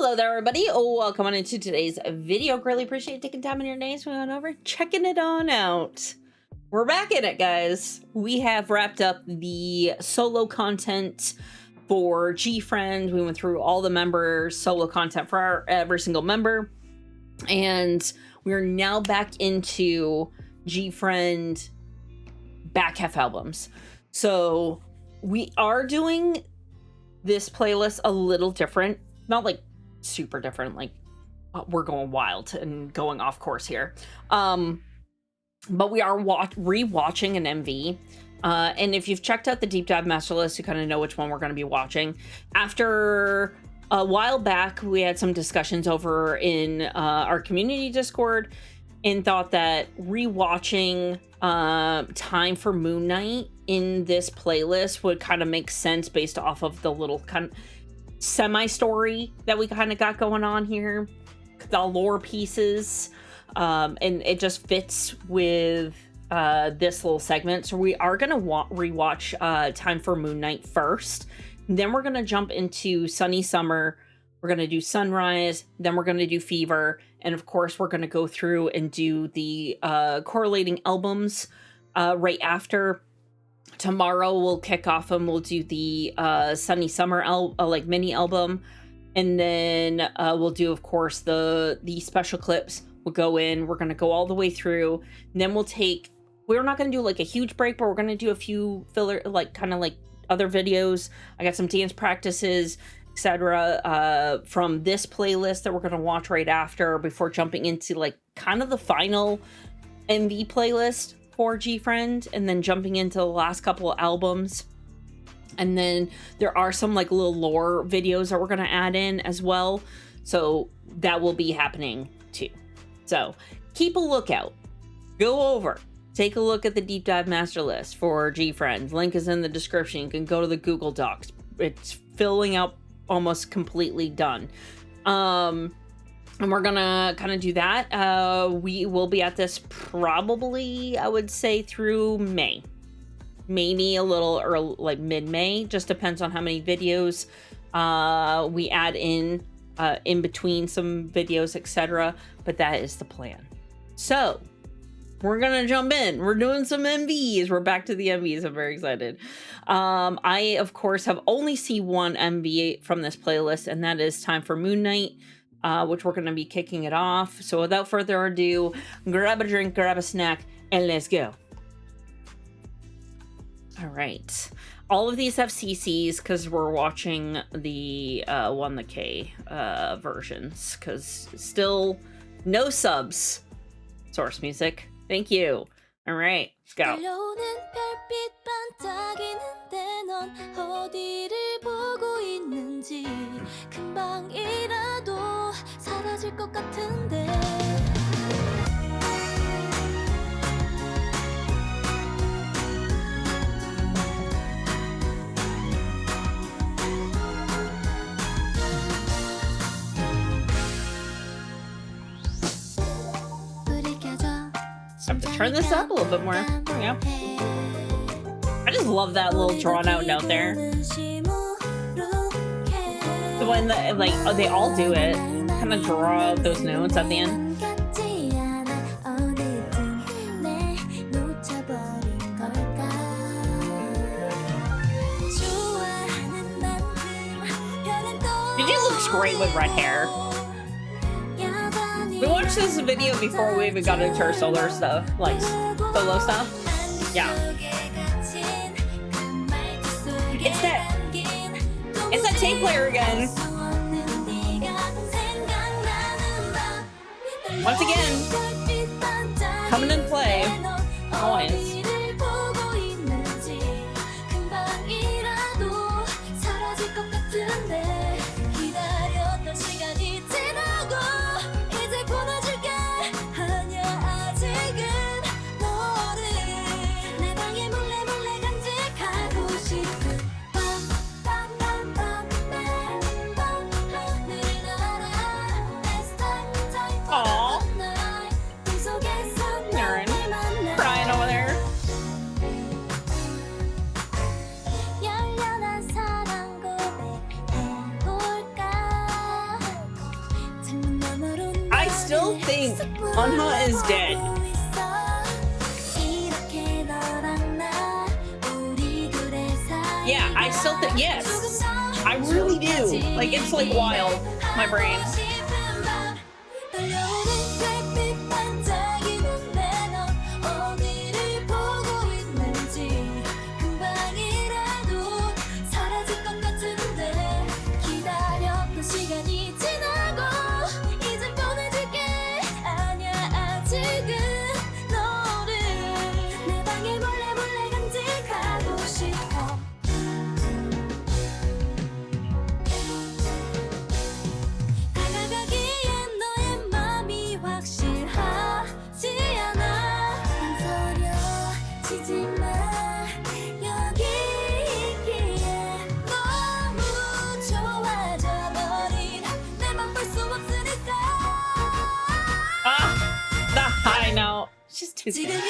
Hello there, everybody. Welcome on into today's video. Greatly appreciate taking time in your day, swing on over, checking it on out. We're back in it, guys. We have wrapped up the solo content for GFRIEND. We went through all the members' solo content for every single member, and we're now back into GFRIEND back half albums. So we are doing this playlist a little different, not like super different, like we're going wild and going off course here, but we are rewatching an MV, and if you've checked out the deep dive master list, you kind of know which one we're going to be watching. After a while back, we had some discussions over in our community Discord and thought that rewatching Time for Moon Night in this playlist would kind of make sense based off of the little kind of semi-story that we kind of got going on here, the lore pieces, and it just fits with this little segment. So we are gonna rewatch Time for Moon Night first, then we're gonna jump into Sunny Summer, we're gonna do Sunrise, then we're gonna do Fever, and of course we're gonna go through and do the correlating albums right after. Tomorrow we'll kick off and we'll do the Sunny Summer like mini album, and then we'll do, of course, the special clips. We'll go in, we're gonna go all the way through, and then we're not gonna do like a huge break, but we're gonna do a few filler, like kind of like other videos. I got some dance practices, etc., from this playlist that we're gonna watch right after, before jumping into like kind of the final MV playlist for GFRIEND, and then jumping into the last couple of albums. And then there are some like little lore videos that we're going to add in as well, so that will be happening too. So keep a lookout, go over, take a look at the deep dive master list for GFRIEND. Link is in the description. You can go to the Google Docs, it's filling out, almost completely done. And we're gonna kind of do that. We will be at this probably, I would say, through May. Maybe a little early, like mid-May. Just depends on how many videos we add in between some videos, etc. But that is the plan. So we're gonna jump in. We're doing some MVs. We're back to the MVs. I'm very excited. I, of course, have only seen one MV from this playlist, and that is Time for Moon Night, which we're going to be kicking it off. So without further ado, grab a drink, grab a snack, and let's go. All right. All of these have CCs because we're watching the 1K versions, because still no subs. Source music. Thank you. All right, let's go. Have to turn this up a little bit more. There we go. I just love that little drawn out note there. The one that, like, oh, they all do it. Kind of draw out those notes at the end. Gigi looks great with red hair. We watched this video before we even got into our solo stuff, like solo stuff. Yeah. It's that tape player again. Once again, coming in play. Always. Crying over there. think Unha is dead. Yeah, I still think, yes. I really do. Like, it's like wild, my brain. Just too sad.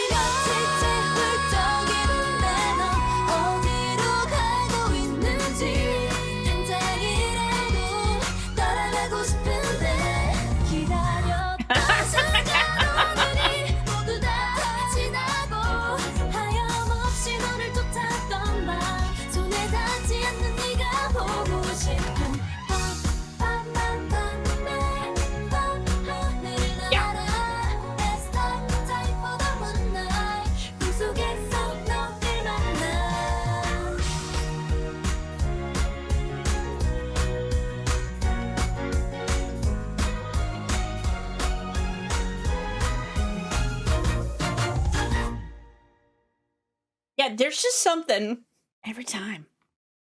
Yeah, there's just something every time.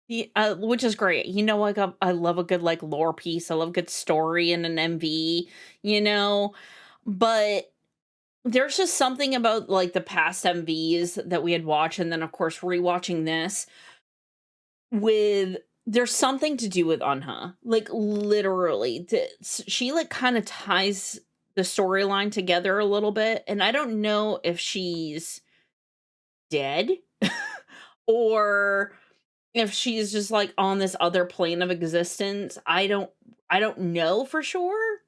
Which is great. You know, like I love a good like lore piece. I love a good story in an MV, you know. But there's just something about like the past MVs that we had watched, and then of course rewatching this with there's something to do with Anha. Like literally, she like kind of ties the storyline together a little bit, and I don't know if she's dead or if she's just like on this other plane of existence. I don't know for sure,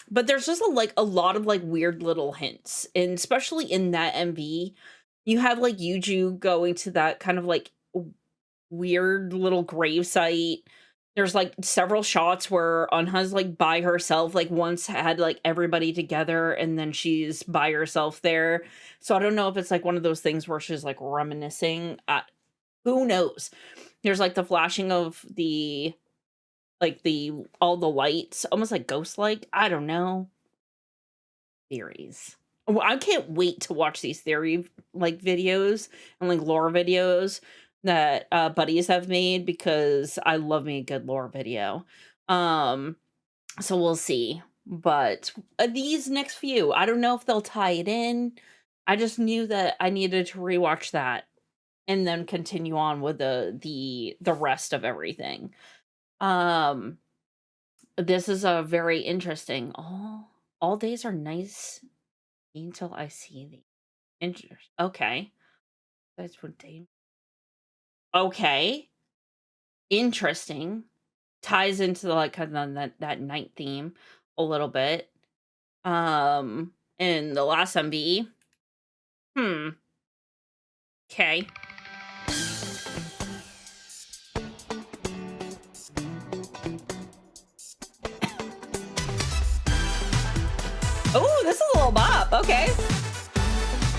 but there's just a lot of like weird little hints, and especially in that MV you have like Yuju going to that kind of like weird little grave site. There's like several shots where Anha's like by herself, like once had like everybody together and then she's by herself there. So I don't know if it's like one of those things where she's like reminiscing. Who knows? There's like the flashing of the all the lights, almost like ghost light. I don't know. Theories. Well, I can't wait to watch these theory like videos and like lore videos that buddies have made, because I love me a good lore video. So we'll see. But these next few, I don't know if they'll tie it in. I just knew that I needed to rewatch that and then continue on with the rest of everything. This is a very interesting. All days are nice until I see the okay. That's what day. Okay. Interesting. Ties into like kind of that night theme a little bit. In the last MV. Okay. Oh, this is a little bop. Okay.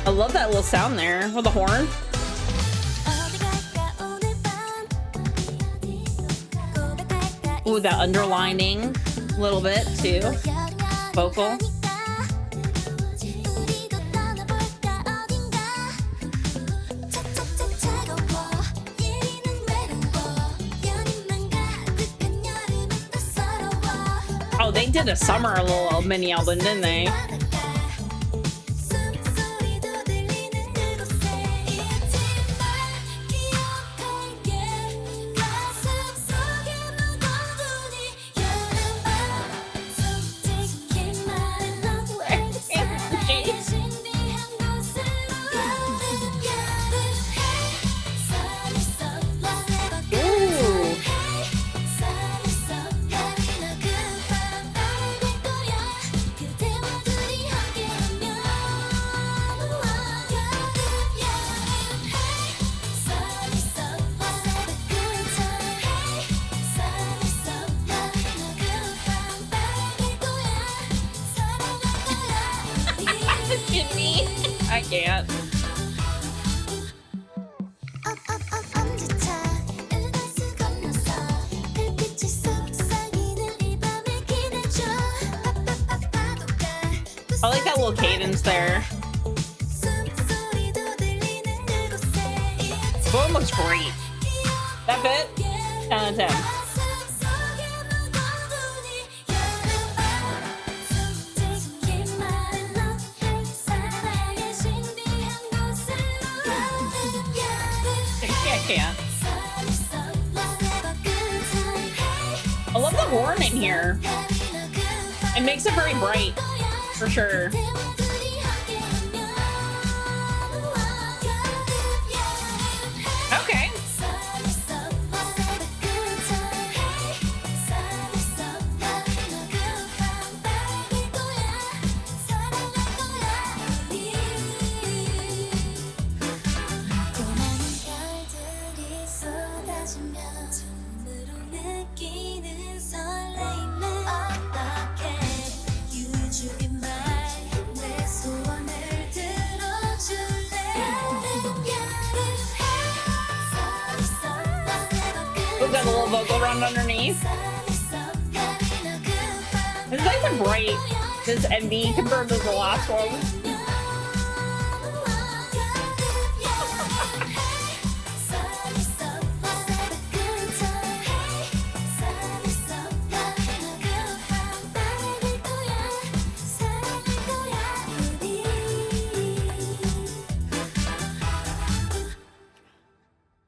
I love that little sound there with the horn. Ooh, that underlining a little bit too. Vocal. Oh, they did a summer little mini album, didn't they? Jimmy. I can't. I like that little cadence there. Boom looks great. That fit? 10 out of 10. I can't. I love the horn in here. It makes it very bright, for sure. Okay. We've got a little vocal run underneath. It's nice and bright, this MV compared to the last one.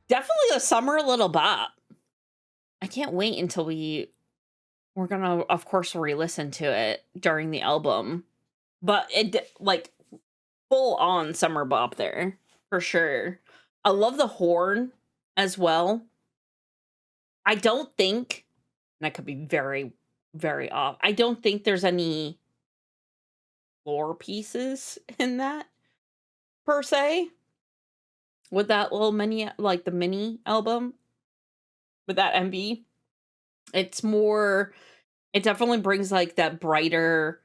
Definitely a summer little bop. I can't wait until we're gonna, of course, re-listen to it during the album. But it, like, full on summer bop there, for sure. I love the horn as well. I don't think, and I could be very, very off, I don't think there's any floor pieces in that, per se. With that little mini, like the mini album, with that MV, it's more, it definitely brings like that brighter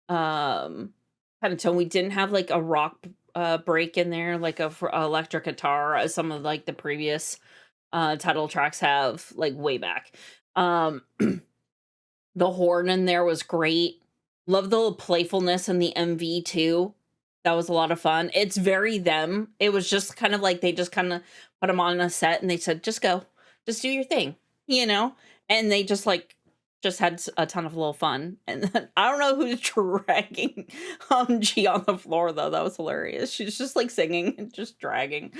kind of tone. We didn't have like a rock break in there, like a electric guitar, as some of like the previous title tracks have, like way back. The horn in there was great. Love the little playfulness in the MV too. That was a lot of fun. It's very them. It was just kind of like they just kind of put them on a set and they said, just go, just do your thing, you know? And they just like, just had a ton of little fun. And then, I don't know who's dragging G on the floor though. That was hilarious. She's just like singing and just dragging.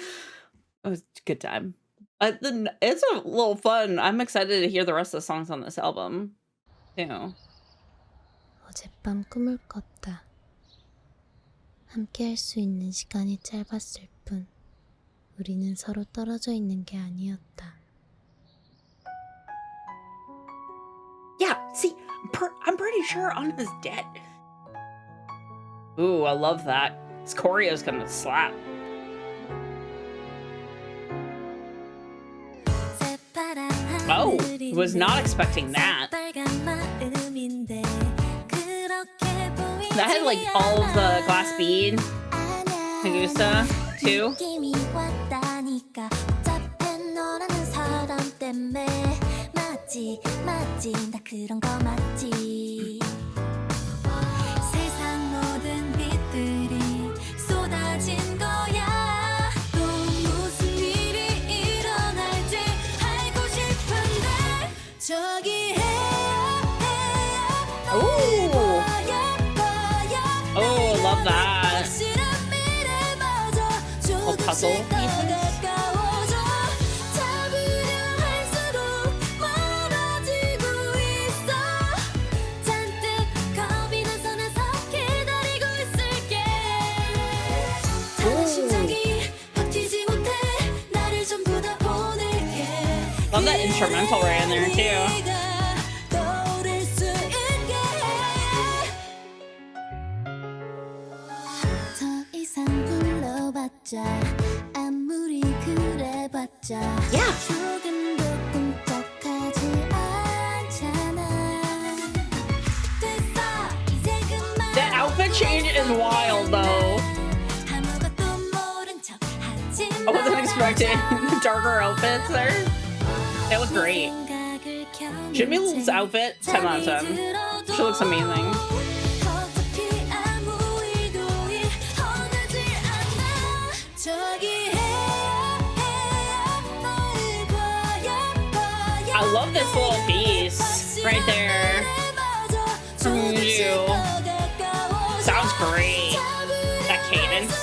It was a good time. It's a little fun. I'm excited to hear the rest of the songs on this album too. 어젯밤 꿈을 꿨다. 함께 할 수 있는 시간이 짧았을 뿐 우리는 서로 떨어져 있는 게 아니었다. Yeah, see, I'm pretty sure Anna's dead. Ooh, I love that. This choreo's gonna slap. Oh, was not expecting that. That had like all of the glass bead, Hagusa, too. Oh, love that. Little puzzle pieces. Love that instrumental right in there too. Yeah. The outfit change is wild though. expecting the darker outfits there. They look great. Jimmy's outfit, 10 out of 10. She looks amazing. I love this little piece right there from you. Sounds great. That cadence.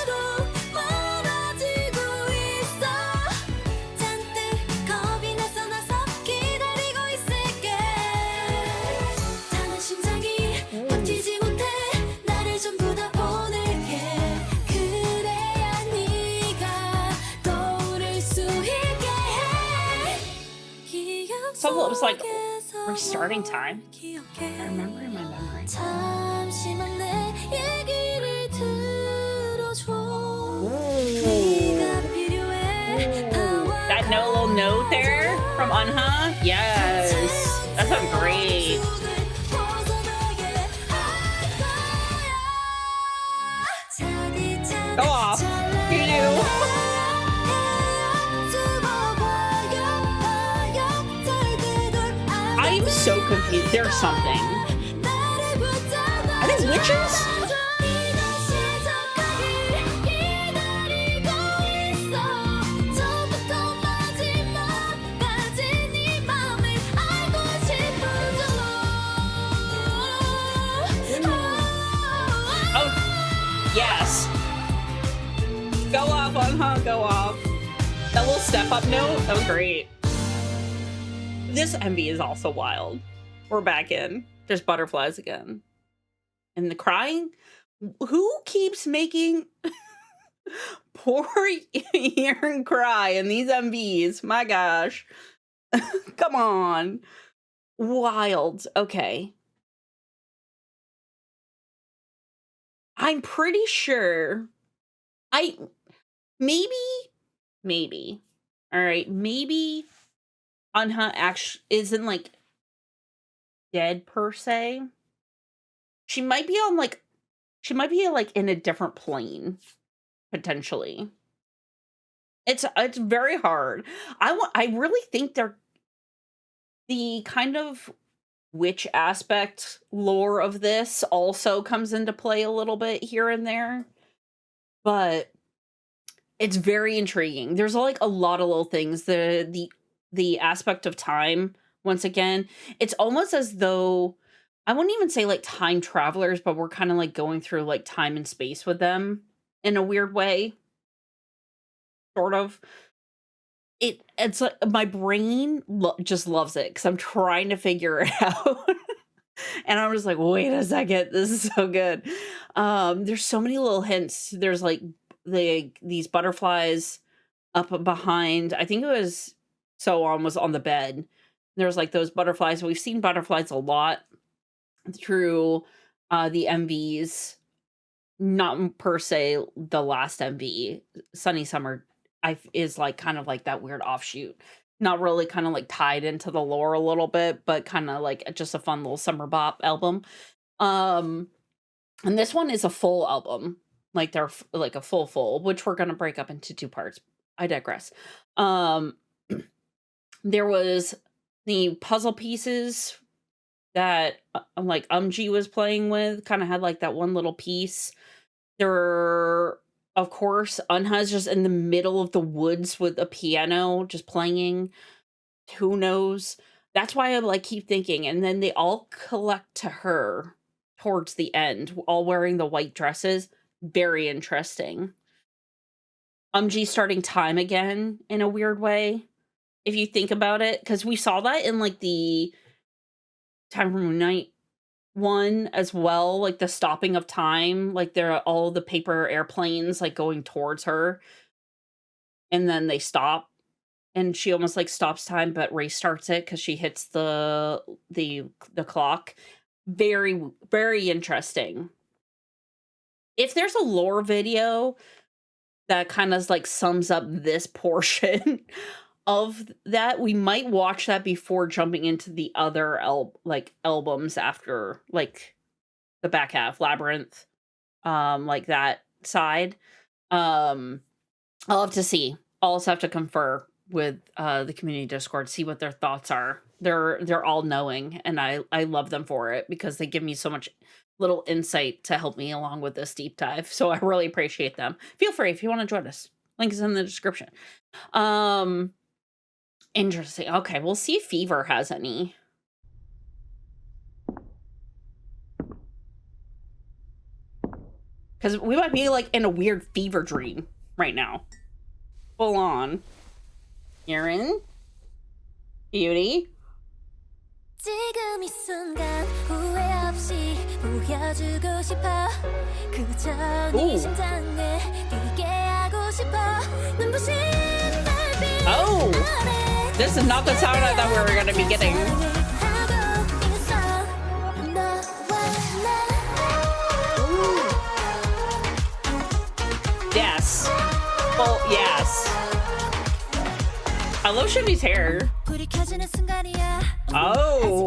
So it was like restarting time. I remember in my memory. That little note there from Unha? Yes. That sounds great. Go off. You. I'm so confused. There's something. Are these witches? Oh, yes. Go off, Unha, go off. That little step up note, that was great. This MV is also wild. We're back in. There's butterflies again. And the crying? Who keeps making poor Yearn cry in these MVs? My gosh. Come on. Wild. Okay. I'm pretty sure maybe. All right, maybe Unha actually isn't like dead per se. She might be like in a different plane potentially. It's very hard. I really think they're the kind of witch aspect lore of this also comes into play a little bit here and there, but it's very intriguing. There's like a lot of little things. The aspect of time, once again, it's almost as though I wouldn't even say like time travelers, but we're kind of like going through like time and space with them in a weird way. Sort of. It's like my brain just loves it because I'm trying to figure it out. And I'm just like, wait a second, this is so good. There's so many little hints. There's like these butterflies up behind. I think it was Soan was on the bed. There's like those butterflies. We've seen butterflies a lot through the MVs. Not per se the last MV. Sunny Summer is like kind of like that weird offshoot. Not really kind of like tied into the lore a little bit, but kind of like just a fun little summer bop album. And this one is a full album. Like they're like a full, which we're going to break up into two parts. I digress. There was the puzzle pieces that like was playing with, kind of had like that one little piece. There were, of course, Unha's just in the middle of the woods with a piano just playing. Who knows? That's why I like keep thinking. And then they all collect to her towards the end, all wearing the white dresses. Very interesting. Starting time again in a weird way, if you think about it, because we saw that in like the Time from Moonlight one as well, like the stopping of time, like there are all the paper airplanes like going towards her, and then they stop, and she almost like stops time, but restarts it because she hits the clock. Very, very interesting. If there's a lore video that kind of like sums up this portion of that, we might watch that before jumping into the other albums after, like the back half, Labyrinth, like that side. I'll have to see. I'll also have to confer with the community Discord, see what their thoughts are. They're all knowing, and I love them for it because they give me so much little insight to help me along with this deep dive. So I really appreciate them. Feel free if you want to join us. Link is in the description. Interesting. Okay, we'll see if Fever has any. Because we might be like in a weird fever dream right now. Full on. Aaron? Beauty? 지금 이 순간 후회 없이 보여주고 싶어 그저 네 심장에 뛰게 하고 싶어 눈부신 달빛 Oh! This is not the sound I thought we were going to be getting. Yes. Well, yes. I love Shimby's hair. Oh.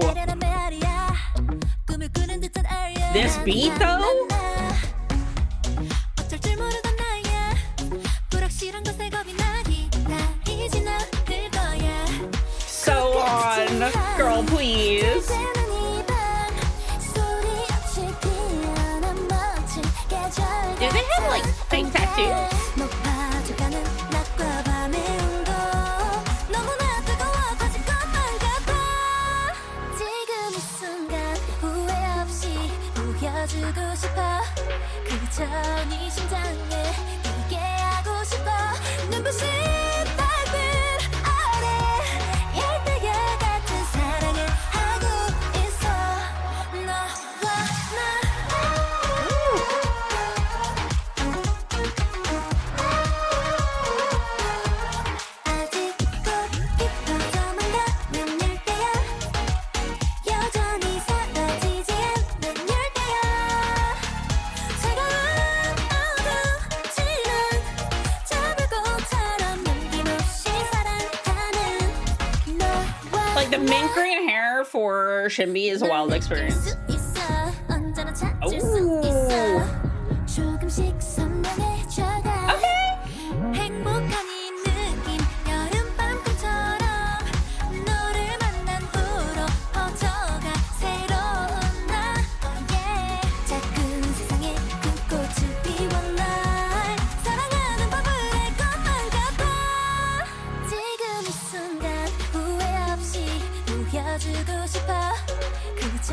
This beat, though? So on, girl, please. Do they have, like, fake tattoos? 보여주고 싶어 그저 네 심장에 뛰게 하고 싶어 눈부신 달빛 아래 열대야 같은 사랑을 하고 있어 너와 나 아직도 깊어져만 가는 열대야 여전히 사라지지 않는 열대야 차가운 어두지는 자불꽃처럼 남김없이 사랑하는 너와 Like, the mint green hair for Shimby is a wild experience. 언제나 찾을 수 있어 조금씩 선명해져가 행복한 이 느낌 여름밤꿈처럼 너를 만난 후로 퍼져가 새로운 나 작은 세상에 큰 꽃을 피워 날 사랑하는 법을 알 것만 같아 지금 이 순간 후회 없이 보여주고 싶어 그저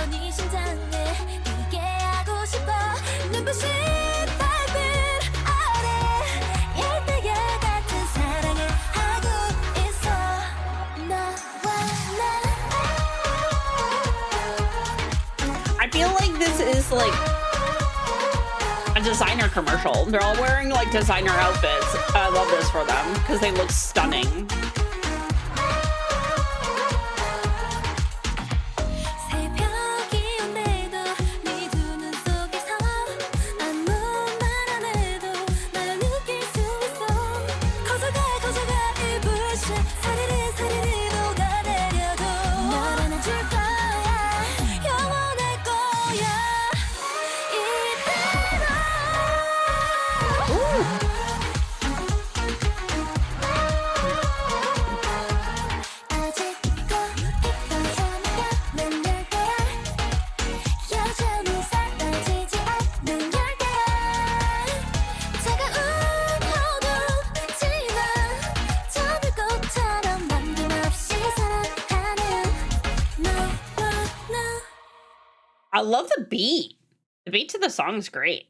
네 심장에 뛰게 하고 싶어 눈부신 달빛 아래 열대야 같은 사랑을 하고 있어 너와 I feel like this is like a designer commercial. They're all wearing like designer outfits. I love this for them because they look stunning. 새벽이 온데도 네 두 눈 속에서 아무 말 안 해도 날 느낄 수 있어 커져가 이 불빛 사리리 녹아내려도 널 안아줄 거야 영원할 거야 아직도 깊어져만 가는 열대야 여전히 사라지지 않는 열대야 차가운 어두지만 저불꽃처럼 남김없이 사랑하는 너와 나 I love the beat. The beat to the song is great.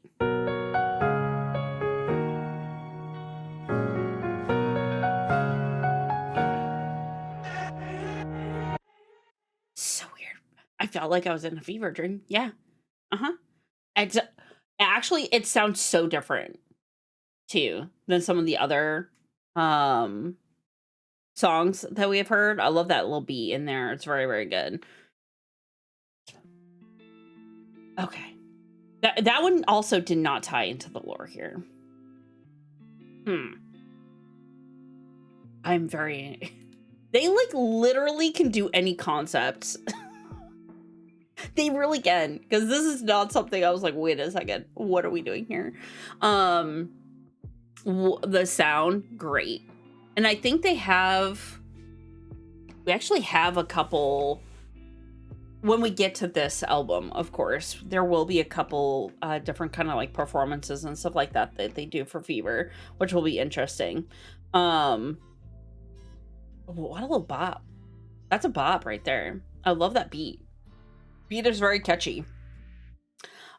So weird. I felt like I was in a fever dream. Yeah. Ex- Actually, it sounds so different too than some of the other songs that we have heard. I love that little beat in there. It's very, very good. Okay. That one also did not tie into the lore here. I'm very... They, like, literally can do any concepts. They really can. Because this is not something I was like, wait a second. What are we doing here? the sound, great. And I think we actually have a couple, when we get to this album, of course, there will be a couple different kind of like performances and stuff like that that they do for Fever, which will be interesting. What a little bop. That's a bop right there. I love that beat. Beat is very catchy.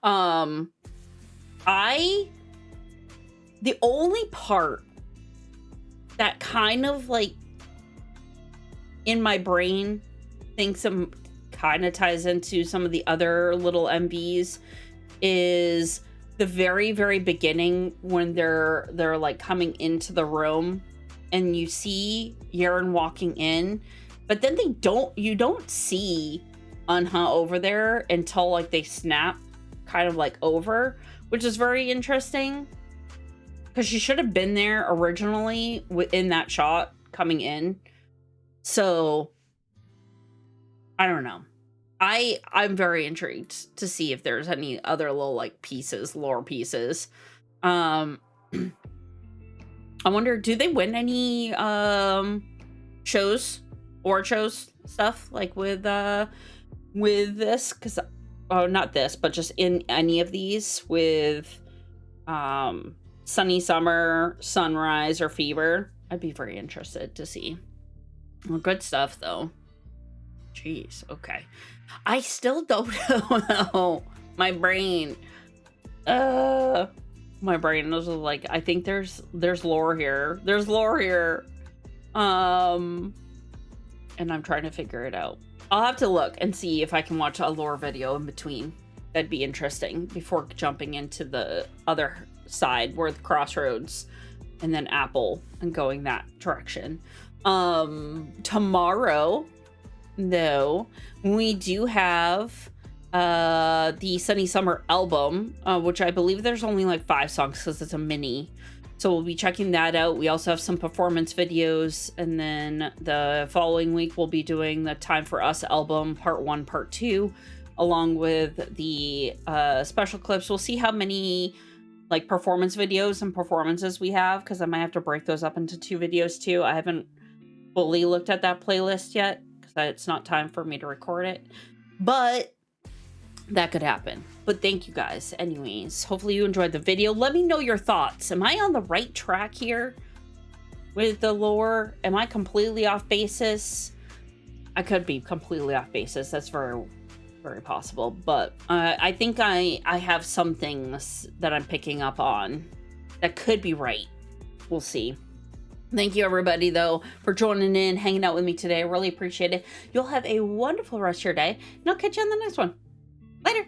The only part that kind of like in my brain thinks kind of ties into some of the other little MVs is the very, very beginning when they're like coming into the room and you see Yaren walking in, but then you don't see Unha over there until like they snap kind of like over, which is very interesting because she should have been there originally in that shot coming in. So I don't know. I'm very intrigued to see if there's any other little like pieces, lore pieces. I wonder, do they win any shows stuff like with this? Because not this, but just in any of these with Sunny Summer, Sunrise, or Fever. I'd be very interested to see. Well, good stuff though. Jeez, okay. I still don't know. My brain. My brain was like, I think there's lore here. There's lore here. And I'm trying to figure it out. I'll have to look and see if I can watch a lore video in between. That'd be interesting before jumping into the other side where the Crossroads and then Apple and going that direction. Tomorrow, though, we do have the Sunny Summer album, which I believe there's only like 5 songs because it's a mini. So we'll be checking that out. We also have some performance videos, and then the following week we'll be doing the Time for Us album, part 1, part 2, along with the special clips. We'll see how many like performance videos and performances we have, because I might have to break those up into 2 videos too. I haven't fully looked at that playlist yet because it's not time for me to record it, but that could happen. But thank you guys anyways. Hopefully you enjoyed the video. Let me know your thoughts. Am I on the right track here with the lore? Am I completely off basis? I could be completely off basis. That's very, very possible. But I think I have some things that I'm picking up on that could be right. We'll see. Thank you everybody though for joining in, hanging out with me today. I really appreciate it. You'll have a wonderful rest of your day, and I'll catch you on the next one. Later.